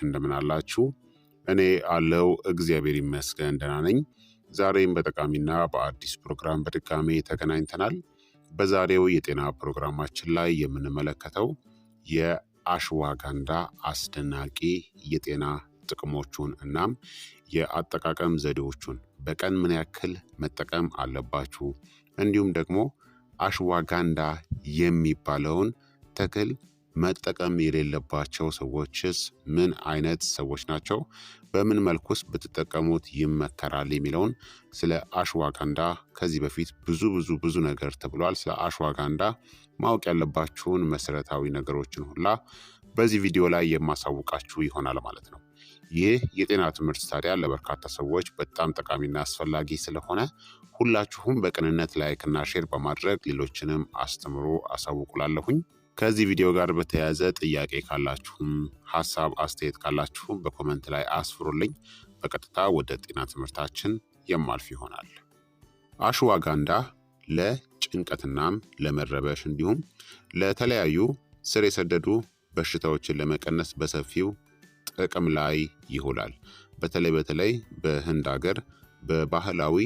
እንደምን አላችሁ? እኔ አለው እግዚአብሔር ይመስገን ደህና ነኝ። ዛሬም በጠቃሚና በአዲስ ፕሮግራም በድጋሜ ተገናኝተናል። በዛሬው የጤና ፕሮግራማችን ላይ የምንመለከተው የአሽዋጋንዳ አስደናቂ የጤና ጥቅሞቹን እናም የአጠቃቀም ዘዴዎቹን በቀን ምን ያክል መጠቀም አለባችሁ፣ እንዲሁም ደግሞ አሽዋጋንዳ የሚባለውን ተክል መጠቀም የሌለባቸው ሰዎችስ ምን አይነት ሰዎች ናቸው? በምን መልኩስ ብትጠቀሙት ይመከራል? የሚለውን ስለ አሽዋጋንዳ ከዚህ በፊት ብዙ ነገር ተብሏል። ስለ አሽዋጋንዳ ማወቅ ያለባችሁን መሰረታዊ ነገሮችን ሁላ በዚህ ቪዲዮ ላይ የማሳውቃችሁ ይሆናል ማለት ነው። ይህ የጤና ትምህርት ታዲያ ለበርካታ ሰዎች በጣም ጠቃሚና አስፈላጊ ስለሆነ ሁላችሁም በቅንነት ላይክና ሼር በማድረግ ሌሎችንም አስተምሩ አሳውቁላለሁኝ። ከዚህ ቪዲዮ ጋር በተያያዘ ጥያቄ ካላችሁም ሀሳብ አስተያየት ካላችሁም በኮመንት ላይ አስፍሩልኝ። በቀጥታ ወደ ጤና ትምህርታችን የማልፍ ይሆናል። አሽዋጋንዳ ለጭንቀትናም ለመረበሽ እንዲሁም ለተለያዩ ስር የሰደዱ በሽታዎችን ለመቀነስ በሰፊው ጥቅም ላይ ይውላል። በተለይ በህንድ ሀገር በባህላዊ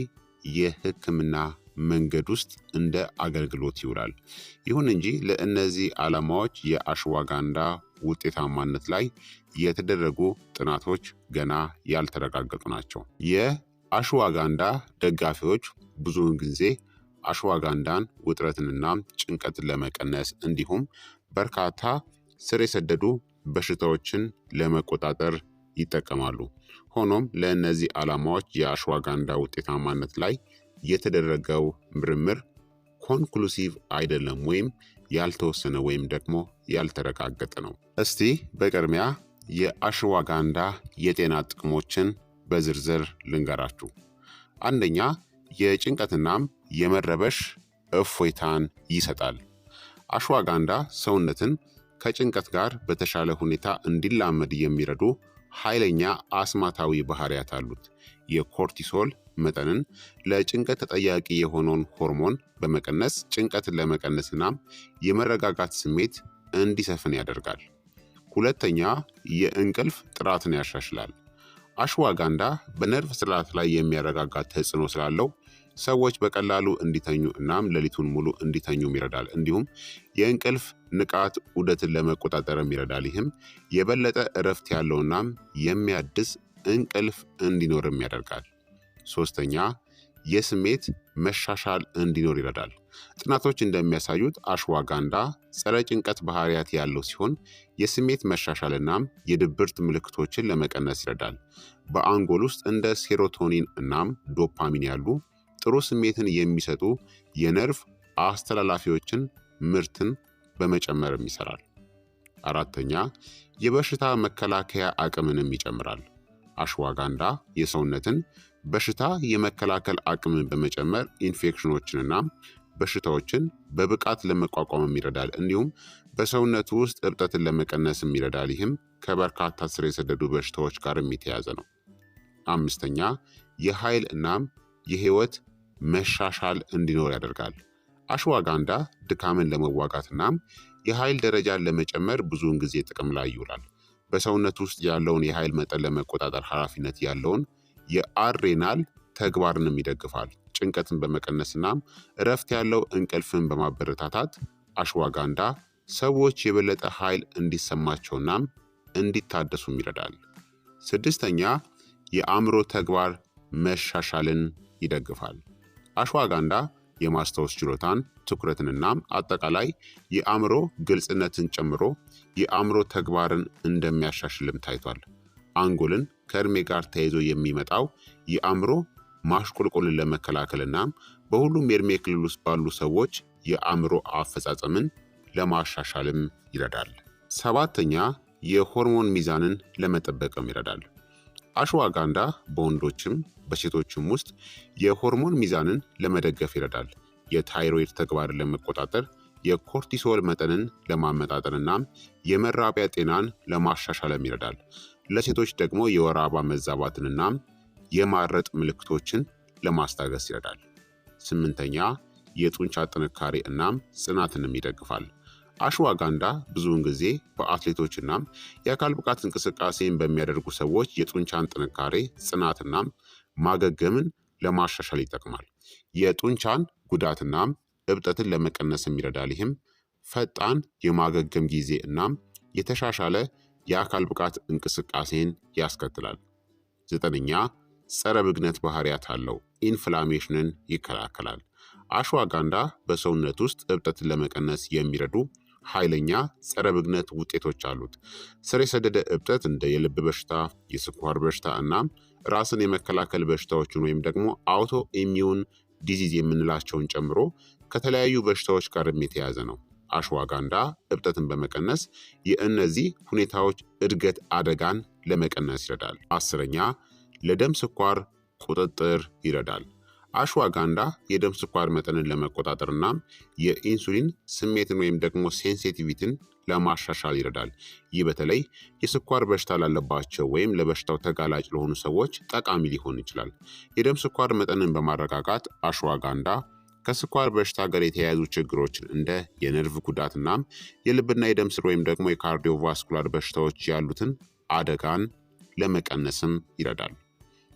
የሕክምና መንገድ ውስጥ እንደ አገልግሎት ይውላል። ይሁን እንጂ ለእነዚህ ዓላማዎች የአሽዋጋንዳ ውጤታማነት ላይ የተደረጉ ጥናቶች ገና ያልተረጋገጡ ናቸው። የአሽዋጋንዳ ደጋፊዎች ብዙውን ጊዜ አሽዋጋንዳን ውጥረትንና ጭንቀትን ለመቀነስ እንዲሁም በርካታ ስር የሰደዱ በሽታዎችን ለመቆጣጠር ይጠቀማሉ። ሆኖም ለእነዚህ ዓላማዎች የአሽዋጋንዳ ውጤታማነት ላይ የተደረገው ምርምር ኮንክሉሲቭ አይደለም ወይም ያልተወሰነ ወይም ደግሞ ያልተረጋገጠ ነው። እስቲ በቅድሚያ የአሽዋጋንዳ የጤና ጥቅሞችን በዝርዝር ልንገራችሁ። አንደኛ፣ የጭንቀትናም የመረበሽ እፎይታን ይሰጣል። አሽዋጋንዳ ሰውነትን ከጭንቀት ጋር በተሻለ ሁኔታ እንዲላመድ የሚረዱ ኃይለኛ አስማታዊ ባህሪያት አሉት። የኮርቲሶል መጠንን ለጭንቀት ተጠያቂ የሆነውን ሆርሞን በመቀነስ ጭንቀትን ለመቀነስናም የመረጋጋት ስሜት እንዲሰፍን ያደርጋል። ሁለተኛ፣ የእንቅልፍ ጥራትን ያሻሽላል። አሽዋጋንዳ በነርቭ ስርዓት ላይ የሚያረጋጋ ተጽዕኖ ስላለው ሰዎች በቀላሉ እንዲተኙ እናም ሌሊቱን ሙሉ እንዲተኙም ይረዳል። እንዲሁም የእንቅልፍ ንቃት ዑደትን ለመቆጣጠርም ይረዳል። ይህም የበለጠ እረፍት ያለውናም የሚያድስ እንቅልፍ እንዲኖርም ያደርጋል። ሶስተኛ፣ የስሜት መሻሻል እንዲኖር ይረዳል። ጥናቶች እንደሚያሳዩት አሽዋጋንዳ ጸረ ጭንቀት ባህሪያት ያለው ሲሆን የስሜት መሻሻልናም የድብርት ምልክቶችን ለመቀነስ ይረዳል። በአንጎል ውስጥ እንደ ሴሮቶኒን እናም ዶፓሚን ያሉ ጥሩ ስሜትን የሚሰጡ የነርቭ አስተላላፊዎችን ምርትን በመጨመርም ይሰራል። አራተኛ፣ የበሽታ መከላከያ አቅምንም ይጨምራል። አሽዋጋንዳ የሰውነትን በሽታ የመከላከል አቅምን በመጨመር ኢንፌክሽኖችንና በሽታዎችን በብቃት ለመቋቋምም ይረዳል። እንዲሁም በሰውነቱ ውስጥ እብጠትን ለመቀነስም ይረዳል። ይህም ከበርካታ ስር የሰደዱ በሽታዎች ጋርም የተያዘ ነው። አምስተኛ፣ የኃይል እናም የህይወት መሻሻል እንዲኖር ያደርጋል። አሽዋጋንዳ ድካምን ለመዋጋት እናም የኃይል ደረጃን ለመጨመር ብዙውን ጊዜ ጥቅም ላይ ይውላል። በሰውነት ውስጥ ያለውን የኃይል መጠን ለመቆጣጠር ኃላፊነት ያለውን የአድሬናል ተግባርንም ይደግፋል። ጭንቀትን በመቀነስናም እረፍት ያለው እንቅልፍን በማበረታታት አሽዋጋንዳ ሰዎች የበለጠ ኃይል እንዲሰማቸውናም እንዲታደሱም ይረዳል። ስድስተኛ፣ የአእምሮ ተግባር መሻሻልን ይደግፋል። አሽዋጋንዳ የማስታወስ ችሎታን፣ ትኩረትንናም አጠቃላይ የአእምሮ ግልጽነትን ጨምሮ የአእምሮ ተግባርን እንደሚያሻሽልም ታይቷል። አንጎልን ከእድሜ ጋር ተያይዞ የሚመጣው የአእምሮ ማሽቆልቆልን ለመከላከልናም በሁሉም የእድሜ ክልል ውስጥ ባሉ ሰዎች የአእምሮ አፈጻጸምን ለማሻሻልም ይረዳል። ሰባተኛ፣ የሆርሞን ሚዛንን ለመጠበቅም ይረዳል። አሽዋጋንዳ በወንዶችም በሴቶችም ውስጥ የሆርሞን ሚዛንን ለመደገፍ ይረዳል። የታይሮይድ ተግባርን ለመቆጣጠር፣ የኮርቲሶል መጠንን ለማመጣጠንና የመራቢያ ጤናን ለማሻሻልም ይረዳል። ለሴቶች ደግሞ የወር አበባ መዛባትንና የማረጥ ምልክቶችን ለማስታገስ ይረዳል። ስምንተኛ፣ የጡንቻ ጥንካሬ እናም ጽናትንም ይደግፋል። አሽዋጋንዳ ብዙውን ጊዜ በአትሌቶችና የአካል ብቃት እንቅስቃሴን በሚያደርጉ ሰዎች የጡንቻን ጥንካሬ፣ ጽናትና ማገገምን ለማሻሻል ይጠቅማል። የጡንቻን ጉዳትና እብጠትን ለመቀነስም ይረዳል። ይህም ፈጣን የማገገም ጊዜ እናም የተሻሻለ የአካል ብቃት እንቅስቃሴን ያስከትላል። 9ኛ ጸረ ብግነት ባህሪያት አለው። ኢንፍላሜሽንን ይከላከላል። አሽዋጋንዳ በሰውነት ውስጥ እብጠትን ለመቀነስ የሚረዱ ኃይለኛ ጸረ ብግነት ውጤቶች አሉት። ስር የሰደደ እብጠት እንደ የልብ በሽታ፣ የስኳር በሽታ እናም ራስን የመከላከል በሽታዎችን ወይም ደግሞ አውቶ ኢሚዩን ዲዚዝ የምንላቸውን ጨምሮ ከተለያዩ በሽታዎች ጋርም የተያያዘ ነው። አሽዋጋንዳ እብጠትን በመቀነስ የእነዚህ ሁኔታዎች እድገት አደጋን ለመቀነስ ይረዳል። 10ኛ ለደም ስኳር ቁጥጥር ይረዳል። አሽዋጋንዳ የደም ስኳር መጠንን ለመቆጣጠር እናም የኢንሱሊን ስሜትን ወይም ደግሞ ሴንሲቲቪቲን ለማሻሻል ይረዳል። ይህ በተለይ የስኳር በሽታ ላለባቸው ወይም ለበሽታው ተጋላጭ ለሆኑ ሰዎች ጠቃሚ ሊሆን ይችላል። የደም ስኳር መጠንን በማረጋጋት አሽዋጋንዳ ከስኳር በሽታ ጋር የተያያዙ ችግሮችን እንደ የነርቭ ጉዳትናም የልብና የደም ስር ወይም ደግሞ የካርዲዮቫስኩላር በሽታዎች ያሉትን አደጋን ለመቀነስም ይረዳል።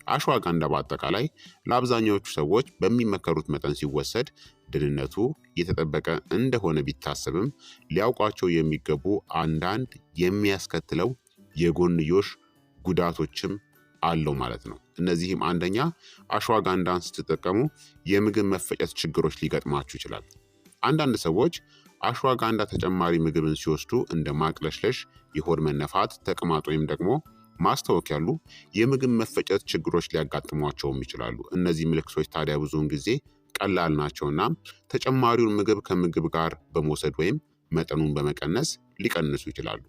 አሽዋጋንዳ በአጠቃላይ ለአብዛኛዎቹ ሰዎች በሚመከሩት መጠን ሲወሰድ ደህንነቱ የተጠበቀ እንደሆነ ቢታሰብም ሊያውቋቸው የሚገቡ አንዳንድ የሚያስከትለው የጎንዮሽ ጉዳቶችም አለው ማለት ነው። እነዚህም አንደኛ አሽዋጋንዳን ስትጠቀሙ የምግብ መፈጨት ችግሮች ሊገጥማችሁ ይችላል። አንዳንድ ሰዎች አሽዋጋንዳ ተጨማሪ ምግብን ሲወስዱ እንደ ማቅለሽለሽ፣ የሆድ መነፋት፣ ተቅማጥ ወይም ደግሞ ማስታወክ ያሉ የምግብ መፈጨት ችግሮች ሊያጋጥሟቸውም ይችላሉ። እነዚህ ምልክቶች ታዲያ ብዙውን ጊዜ ቀላል ናቸውና ተጨማሪውን ምግብ ከምግብ ጋር በመውሰድ ወይም መጠኑን በመቀነስ ሊቀንሱ ይችላሉ።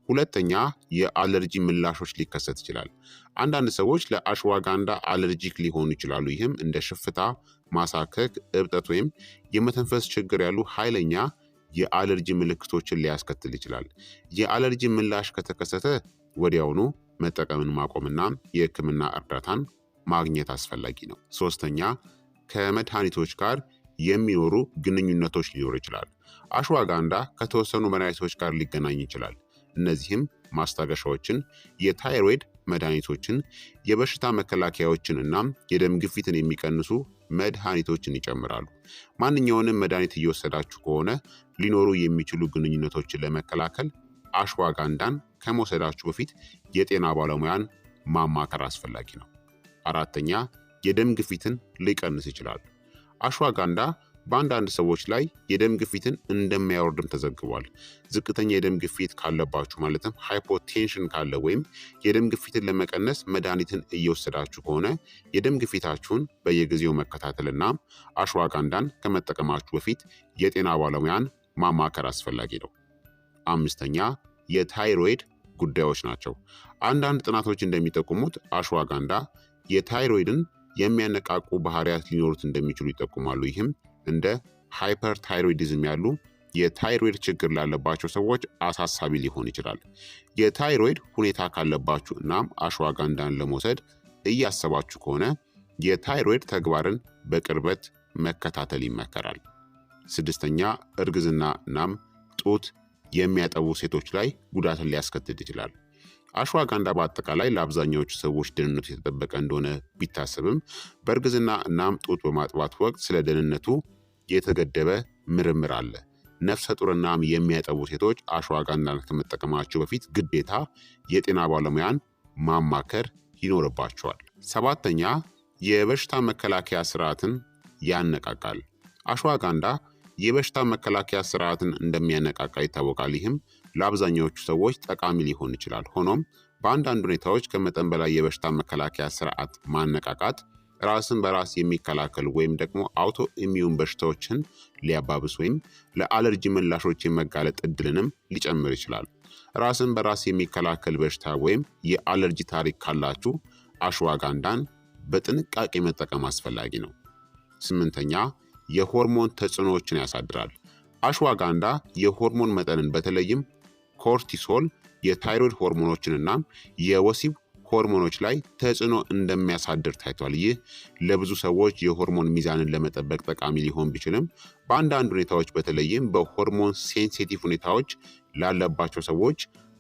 ሁለተኛ የአለርጂ ምላሾች ሊከሰት ይችላል። አንዳንድ ሰዎች ለአሽዋጋንዳ አለርጂክ ሊሆኑ ይችላሉ። ይህም እንደ ሽፍታ፣ ማሳከክ፣ እብጠት ወይም የመተንፈስ ችግር ያሉ ኃይለኛ የአለርጂ ምልክቶችን ሊያስከትል ይችላል። የአለርጂ ምላሽ ከተከሰተ ወዲያውኑ መጠቀምን ማቆምና የሕክምና እርዳታን ማግኘት አስፈላጊ ነው። ሶስተኛ ከመድኃኒቶች ጋር የሚኖሩ ግንኙነቶች ሊኖር ይችላል። አሽዋጋንዳ ከተወሰኑ መድኃኒቶች ጋር ሊገናኝ ይችላል። እነዚህም ማስታገሻዎችን፣ የታይሮይድ መድኃኒቶችን፣ የበሽታ መከላከያዎችን እናም የደም ግፊትን የሚቀንሱ መድኃኒቶችን ይጨምራሉ። ማንኛውንም መድኃኒት እየወሰዳችሁ ከሆነ ሊኖሩ የሚችሉ ግንኙነቶችን ለመከላከል አሽዋጋንዳን ከመውሰዳችሁ በፊት የጤና ባለሙያን ማማከር አስፈላጊ ነው። አራተኛ የደም ግፊትን ሊቀንስ ይችላል። አሽዋጋንዳ በአንዳንድ ሰዎች ላይ የደም ግፊትን እንደሚያወርድም ተዘግቧል። ዝቅተኛ የደም ግፊት ካለባችሁ ማለትም ሃይፖቴንሽን ካለ ወይም የደም ግፊትን ለመቀነስ መድኃኒትን እየወሰዳችሁ ከሆነ የደም ግፊታችሁን በየጊዜው መከታተልና አሽዋጋንዳን ከመጠቀማችሁ በፊት የጤና ባለሙያን ማማከር አስፈላጊ ነው። አምስተኛ የታይሮይድ ጉዳዮች ናቸው። አንዳንድ ጥናቶች እንደሚጠቁሙት አሽዋጋንዳ የታይሮይድን የሚያነቃቁ ባህሪያት ሊኖሩት እንደሚችሉ ይጠቁማሉ። ይህም እንደ ሃይፐርታይሮይዲዝም ያሉ የታይሮይድ ችግር ላለባቸው ሰዎች አሳሳቢ ሊሆን ይችላል። የታይሮይድ ሁኔታ ካለባችሁ እናም አሽዋጋንዳን ለመውሰድ እያሰባችሁ ከሆነ የታይሮይድ ተግባርን በቅርበት መከታተል ይመከራል። ስድስተኛ እርግዝና እናም ጡት የሚያጠቡ ሴቶች ላይ ጉዳትን ሊያስከትል ይችላል። አሽዋጋንዳ በአጠቃላይ ለአብዛኛዎቹ ሰዎች ደህንነቱ የተጠበቀ እንደሆነ ቢታሰብም በእርግዝና እናም ጡት በማጥባት ወቅት ስለ ደህንነቱ የተገደበ ምርምር አለ። ነፍሰ ጡርናም የሚያጠቡ ሴቶች አሽዋጋንዳን ከመጠቀማቸው በፊት ግዴታ የጤና ባለሙያን ማማከር ይኖርባቸዋል። ሰባተኛ የበሽታ መከላከያ ስርዓትን ያነቃቃል። አሽዋጋንዳ የበሽታ መከላከያ ስርዓትን እንደሚያነቃቃ ይታወቃል። ይህም ለአብዛኛዎቹ ሰዎች ጠቃሚ ሊሆን ይችላል። ሆኖም በአንዳንድ ሁኔታዎች ከመጠን በላይ የበሽታ መከላከያ ስርዓት ማነቃቃት ራስን በራስ የሚከላከል ወይም ደግሞ አውቶ ኢሚዩን በሽታዎችን ሊያባብስ ወይም ለአለርጂ ምላሾች የመጋለጥ እድልንም ሊጨምር ይችላል። ራስን በራስ የሚከላከል በሽታ ወይም የአለርጂ ታሪክ ካላችሁ አሽዋጋንዳን በጥንቃቄ መጠቀም አስፈላጊ ነው። ስምንተኛ የሆርሞን ተጽዕኖዎችን ያሳድራል። አሽዋጋንዳ የሆርሞን መጠንን በተለይም ኮርቲሶል፣ የታይሮይድ ሆርሞኖችንና የወሲብ ሆርሞኖች ላይ ተጽዕኖ እንደሚያሳድር ታይቷል። ይህ ለብዙ ሰዎች የሆርሞን ሚዛንን ለመጠበቅ ጠቃሚ ሊሆን ቢችልም በአንዳንድ ሁኔታዎች በተለይም በሆርሞን ሴንሲቲቭ ሁኔታዎች ላለባቸው ሰዎች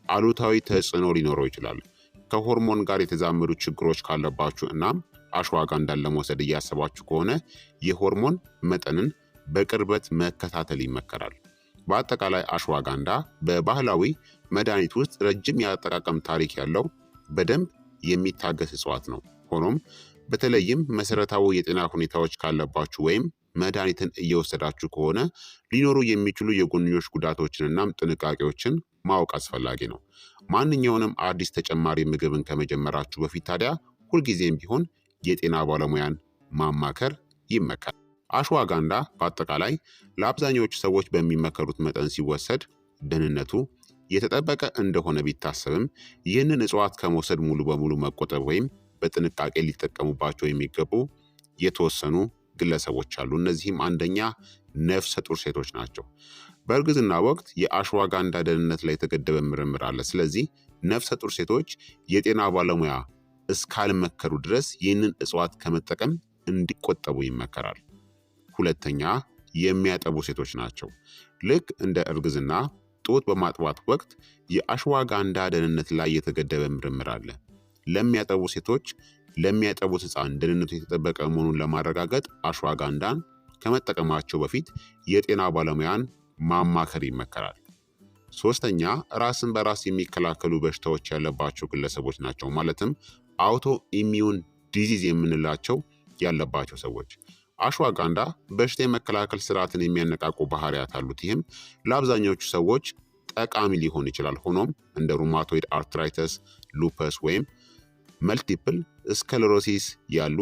አሉታዊ ተጽዕኖ ሊኖረው ይችላል። ከሆርሞን ጋር የተዛመዱ ችግሮች ካለባችሁ እናም አሽዋጋንዳን ለመውሰድ እያሰባችሁ ከሆነ የሆርሞን መጠንን በቅርበት መከታተል ይመከራል። በአጠቃላይ አሽዋጋንዳ በባህላዊ መድኃኒት ውስጥ ረጅም የአጠቃቀም ታሪክ ያለው በደንብ የሚታገስ እጽዋት ነው። ሆኖም በተለይም መሰረታዊ የጤና ሁኔታዎች ካለባችሁ ወይም መድኃኒትን እየወሰዳችሁ ከሆነ ሊኖሩ የሚችሉ የጎንዮሽ ጉዳቶችንናም ጥንቃቄዎችን ማወቅ አስፈላጊ ነው። ማንኛውንም አዲስ ተጨማሪ ምግብን ከመጀመራችሁ በፊት ታዲያ ሁልጊዜም ቢሆን የጤና ባለሙያን ማማከር ይመከራል። አሽዋጋንዳ በአጠቃላይ ለአብዛኛዎቹ ሰዎች በሚመከሩት መጠን ሲወሰድ ደህንነቱ የተጠበቀ እንደሆነ ቢታሰብም ይህንን እጽዋት ከመውሰድ ሙሉ በሙሉ መቆጠብ ወይም በጥንቃቄ ሊጠቀሙባቸው የሚገቡ የተወሰኑ ግለሰቦች አሉ። እነዚህም አንደኛ ነፍሰ ጡር ሴቶች ናቸው። በእርግዝና ወቅት የአሽዋጋንዳ ደህንነት ላይ የተገደበ ምርምር አለ። ስለዚህ ነፍሰ ጡር ሴቶች የጤና ባለሙያ እስካልመከሩ ድረስ ይህንን እጽዋት ከመጠቀም እንዲቆጠቡ ይመከራል። ሁለተኛ የሚያጠቡ ሴቶች ናቸው። ልክ እንደ እርግዝና ጡት በማጥባት ወቅት የአሽዋጋንዳ ደህንነት ላይ የተገደበ ምርምር አለ። ለሚያጠቡ ሴቶች ለሚያጠቡት ሕፃን ደህንነቱ የተጠበቀ መሆኑን ለማረጋገጥ አሽዋጋንዳን ከመጠቀማቸው በፊት የጤና ባለሙያን ማማከር ይመከራል። ሶስተኛ ራስን በራስ የሚከላከሉ በሽታዎች ያለባቸው ግለሰቦች ናቸው። ማለትም አውቶ ኢሚዩን ዲዚዝ የምንላቸው ያለባቸው ሰዎች። አሽዋጋንዳ በሽታ የመከላከል ስርዓትን የሚያነቃቁ ባህሪያት አሉት። ይህም ለአብዛኛዎቹ ሰዎች ጠቃሚ ሊሆን ይችላል። ሆኖም እንደ ሩማቶይድ አርትራይተስ፣ ሉፐስ ወይም መልቲፕል ስክለሮሲስ ያሉ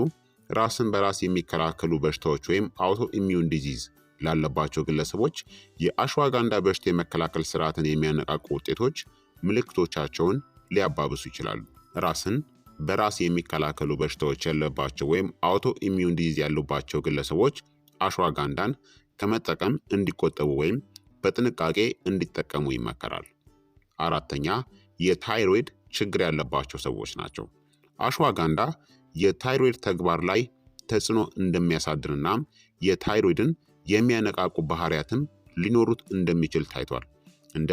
ራስን በራስ የሚከላከሉ በሽታዎች ወይም አውቶ ኢሚዩን ዲዚዝ ላለባቸው ግለሰቦች የአሽዋጋንዳ በሽታ የመከላከል ስርዓትን የሚያነቃቁ ውጤቶች ምልክቶቻቸውን ሊያባብሱ ይችላሉ። ራስን በራስ የሚከላከሉ በሽታዎች ያለባቸው ወይም አውቶ ኢሚዩን ዲዚዝ ያሉባቸው ግለሰቦች አሽዋጋንዳን ከመጠቀም እንዲቆጠቡ ወይም በጥንቃቄ እንዲጠቀሙ ይመከራል። አራተኛ የታይሮይድ ችግር ያለባቸው ሰዎች ናቸው። አሽዋጋንዳ የታይሮይድ ተግባር ላይ ተጽዕኖ እንደሚያሳድርና የታይሮይድን የሚያነቃቁ ባህሪያትም ሊኖሩት እንደሚችል ታይቷል። እንደ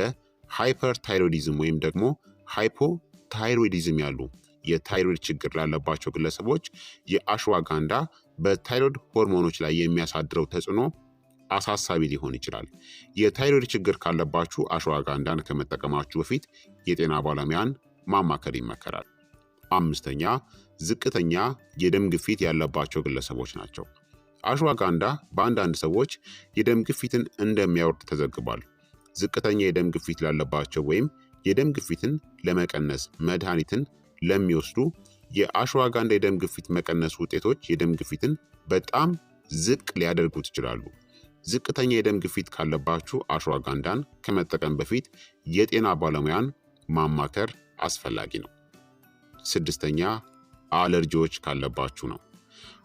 ሃይፐር ታይሮይዲዝም ወይም ደግሞ ሃይፖታይሮይዲዝም ያሉ የታይሮይድ ችግር ላለባቸው ግለሰቦች የአሽዋጋንዳ በታይሮይድ ሆርሞኖች ላይ የሚያሳድረው ተጽዕኖ አሳሳቢ ሊሆን ይችላል። የታይሮይድ ችግር ካለባችሁ አሽዋጋንዳን ከመጠቀማችሁ በፊት የጤና ባለሙያን ማማከር ይመከራል። አምስተኛ ዝቅተኛ የደም ግፊት ያለባቸው ግለሰቦች ናቸው። አሽዋጋንዳ በአንዳንድ ሰዎች የደም ግፊትን እንደሚያወርድ ተዘግቧል። ዝቅተኛ የደም ግፊት ላለባቸው ወይም የደም ግፊትን ለመቀነስ መድኃኒትን ለሚወስዱ የአሽዋጋንዳ የደም ግፊት መቀነስ ውጤቶች የደም ግፊትን በጣም ዝቅ ሊያደርጉት ይችላሉ። ዝቅተኛ የደም ግፊት ካለባችሁ አሽዋጋንዳን ከመጠቀም በፊት የጤና ባለሙያን ማማከር አስፈላጊ ነው። ስድስተኛ አለርጂዎች ካለባችሁ ነው።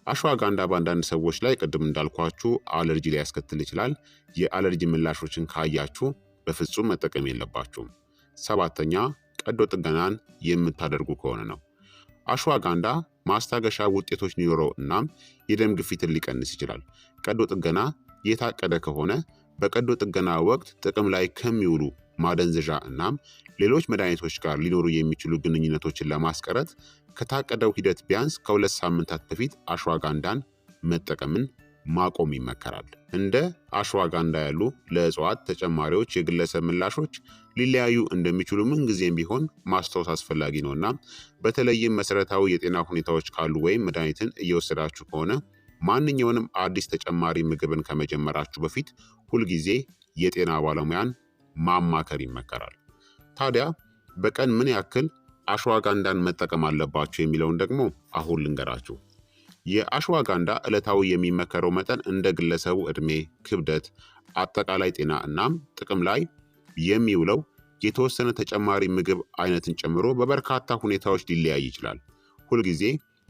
አሽዋጋንዳ በአንዳንድ ሰዎች ላይ ቅድም እንዳልኳችሁ አለርጂ ሊያስከትል ይችላል። የአለርጂ ምላሾችን ካያችሁ በፍጹም መጠቀም የለባችሁም። ሰባተኛ ቀዶ ጥገናን የምታደርጉ ከሆነ ነው። አሽዋጋንዳ ማስታገሻ ውጤቶች ሊኖረው እናም የደም ግፊትን ሊቀንስ ይችላል። ቀዶ ጥገና የታቀደ ከሆነ በቀዶ ጥገና ወቅት ጥቅም ላይ ከሚውሉ ማደንዘዣ እናም ሌሎች መድኃኒቶች ጋር ሊኖሩ የሚችሉ ግንኙነቶችን ለማስቀረት ከታቀደው ሂደት ቢያንስ ከ2 ሳምንታት በፊት አሽዋጋንዳን መጠቀምን ማቆም ይመከራል። እንደ አሽዋጋንዳ ያሉ ለእጽዋት ተጨማሪዎች የግለሰብ ምላሾች ሊለያዩ እንደሚችሉ ምንጊዜም ቢሆን ማስታወስ አስፈላጊ ነውና በተለይም መሰረታዊ የጤና ሁኔታዎች ካሉ ወይም መድኃኒትን እየወሰዳችሁ ከሆነ ማንኛውንም አዲስ ተጨማሪ ምግብን ከመጀመራችሁ በፊት ሁልጊዜ የጤና ባለሙያን ማማከር ይመከራል። ታዲያ በቀን ምን ያክል አሽዋጋንዳን መጠቀም አለባችሁ የሚለውን ደግሞ አሁን ልንገራችሁ። የአሽዋጋንዳ ዕለታዊ የሚመከረው መጠን እንደ ግለሰቡ ዕድሜ፣ ክብደት፣ አጠቃላይ ጤና እናም ጥቅም ላይ የሚውለው የተወሰነ ተጨማሪ ምግብ አይነትን ጨምሮ በበርካታ ሁኔታዎች ሊለያይ ይችላል። ሁልጊዜ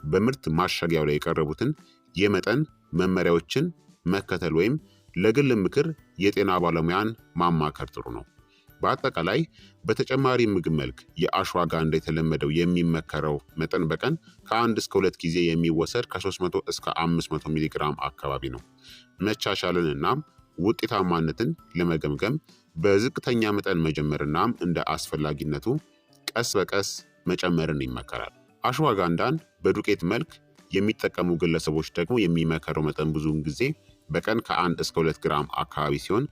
በምርት ማሸጊያው ላይ የቀረቡትን የመጠን መመሪያዎችን መከተል ወይም ለግል ምክር የጤና ባለሙያን ማማከር ጥሩ ነው። በአጠቃላይ በተጨማሪ ምግብ መልክ የአሽዋጋንዳ የተለመደው የሚመከረው መጠን በቀን ከ1 እስከ 2 ጊዜ የሚወሰድ ከ300 እስከ 500 ሚሊግራም አካባቢ ነው። መቻቻልን እናም ውጤታማነትን ለመገምገም በዝቅተኛ መጠን መጀመርናም እንደ አስፈላጊነቱ ቀስ በቀስ መጨመርን ይመከራል። አሽዋጋንዳን በዱቄት መልክ የሚጠቀሙ ግለሰቦች ደግሞ የሚመከረው መጠን ብዙውን ጊዜ በቀን ከ1 እስከ 2 ግራም አካባቢ ሲሆን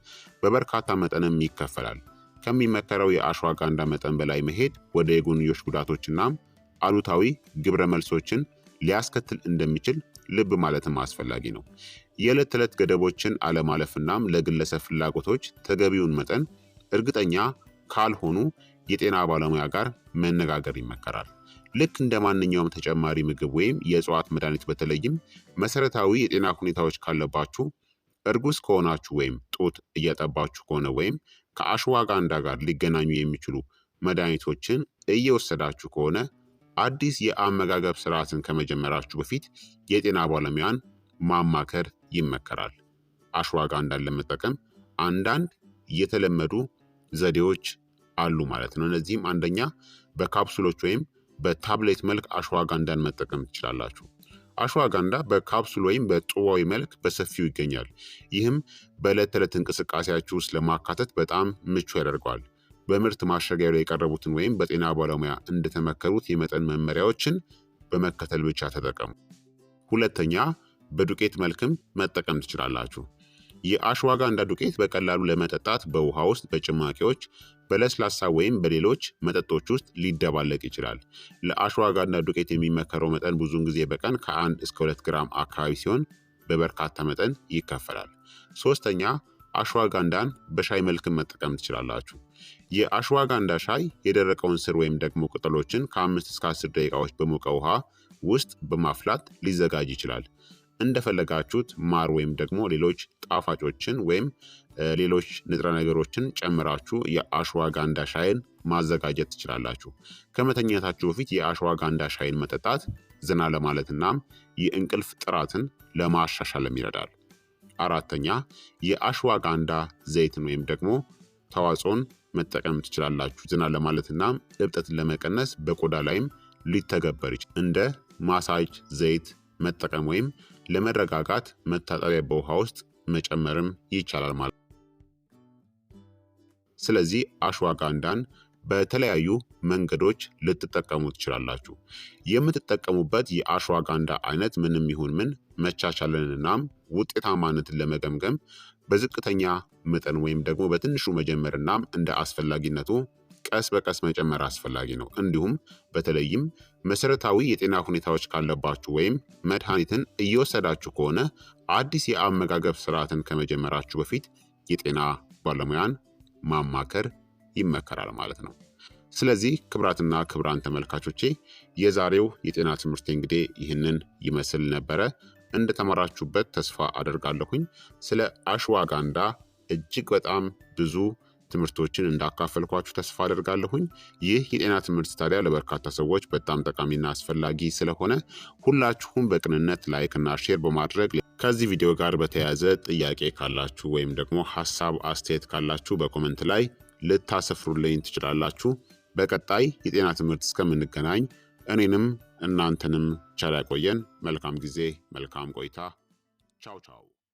በበርካታ መጠንም ይከፈላል። ከሚመከረው የአሽዋጋንዳ መጠን በላይ መሄድ ወደ የጎንዮሽ ጉዳቶችናም አሉታዊ ግብረ መልሶችን ሊያስከትል እንደሚችል ልብ ማለትም አስፈላጊ ነው። የዕለት ተዕለት ገደቦችን አለማለፍናም ለግለሰብ ፍላጎቶች ተገቢውን መጠን እርግጠኛ ካልሆኑ የጤና ባለሙያ ጋር መነጋገር ይመከራል። ልክ እንደ ማንኛውም ተጨማሪ ምግብ ወይም የእጽዋት መድኃኒት በተለይም መሰረታዊ የጤና ሁኔታዎች ካለባችሁ፣ እርጉዝ ከሆናችሁ ወይም ጡት እያጠባችሁ ከሆነ ወይም ከአሽዋጋንዳ ጋር ሊገናኙ የሚችሉ መድኃኒቶችን እየወሰዳችሁ ከሆነ አዲስ የአመጋገብ ስርዓትን ከመጀመራችሁ በፊት የጤና ባለሙያን ማማከር ይመከራል። አሽዋጋንዳን ለመጠቀም አንዳንድ የተለመዱ ዘዴዎች አሉ ማለት ነው። እነዚህም አንደኛ በካፕሱሎች ወይም በታብሌት መልክ አሽዋጋንዳን መጠቀም ትችላላችሁ። አሽዋጋንዳ በካፕሱል ወይም በጡባዊ መልክ በሰፊው ይገኛል። ይህም በዕለት ተዕለት እንቅስቃሴያችሁ ውስጥ ለማካተት በጣም ምቹ ያደርገዋል። በምርት ማሸጊያ ላይ የቀረቡትን ወይም በጤና ባለሙያ እንደተመከሩት የመጠን መመሪያዎችን በመከተል ብቻ ተጠቀሙ። ሁለተኛ በዱቄት መልክም መጠቀም ትችላላችሁ። የአሽዋጋንዳ ዱቄት በቀላሉ ለመጠጣት በውሃ ውስጥ፣ በጭማቂዎች፣ በለስላሳ ወይም በሌሎች መጠጦች ውስጥ ሊደባለቅ ይችላል። ለአሽዋጋንዳ ዱቄት የሚመከረው መጠን ብዙውን ጊዜ በቀን ከ1 እስከ 2 ግራም አካባቢ ሲሆን በበርካታ መጠን ይከፈላል። ሶስተኛ አሽዋጋንዳን በሻይ መልክም መጠቀም ትችላላችሁ። የአሽዋጋንዳ ሻይ የደረቀውን ስር ወይም ደግሞ ቅጠሎችን ከ5 እስከ 10 ደቂቃዎች በሞቀ ውሃ ውስጥ በማፍላት ሊዘጋጅ ይችላል። እንደፈለጋችሁት ማር ወይም ደግሞ ሌሎች ጣፋጮችን ወይም ሌሎች ንጥረ ነገሮችን ጨምራችሁ የአሽዋጋንዳ ሻይን ማዘጋጀት ትችላላችሁ። ከመተኛታችሁ በፊት የአሽዋጋንዳ ሻይን መጠጣት ዘና ለማለትናም የእንቅልፍ ጥራትን ለማሻሻልም ይረዳል። አራተኛ የአሽዋጋንዳ ዘይትን ወይም ደግሞ ተዋጽኦን መጠቀም ትችላላችሁ። ዘና ለማለትናም እብጠትን ለመቀነስ በቆዳ ላይም ሊተገበር ይችላል። እንደ ማሳጅ ዘይት መጠቀም ወይም ለመረጋጋት መታጠቢያ በውሃ ውስጥ መጨመርም ይቻላል ማለት ነው። ስለዚህ አሽዋጋንዳን በተለያዩ መንገዶች ልትጠቀሙ ትችላላችሁ። የምትጠቀሙበት የአሽዋጋንዳ አይነት ምንም ይሁን ምን መቻቻልንናም ውጤታማነትን ለመገምገም በዝቅተኛ መጠን ወይም ደግሞ በትንሹ መጀመርናም እንደ አስፈላጊነቱ ቀስ በቀስ መጨመር አስፈላጊ ነው። እንዲሁም በተለይም መሰረታዊ የጤና ሁኔታዎች ካለባችሁ ወይም መድኃኒትን እየወሰዳችሁ ከሆነ አዲስ የአመጋገብ ስርዓትን ከመጀመራችሁ በፊት የጤና ባለሙያን ማማከር ይመከራል ማለት ነው። ስለዚህ ክቡራትና ክቡራን ተመልካቾቼ የዛሬው የጤና ትምህርት እንግዲህ ይህንን ይመስል ነበረ። እንደተማራችሁበት ተስፋ አደርጋለሁኝ። ስለ አሽዋጋንዳ እጅግ በጣም ብዙ ትምህርቶችን እንዳካፈልኳችሁ ተስፋ አደርጋለሁኝ። ይህ የጤና ትምህርት ታዲያ ለበርካታ ሰዎች በጣም ጠቃሚና አስፈላጊ ስለሆነ ሁላችሁም በቅንነት ላይክ እና ሼር በማድረግ ከዚህ ቪዲዮ ጋር በተያያዘ ጥያቄ ካላችሁ ወይም ደግሞ ሀሳብ አስተያየት ካላችሁ በኮመንት ላይ ልታሰፍሩልኝ ትችላላችሁ። በቀጣይ የጤና ትምህርት እስከምንገናኝ እኔንም እናንተንም ቸር ያቆየን። መልካም ጊዜ፣ መልካም ቆይታ። ቻው ቻው።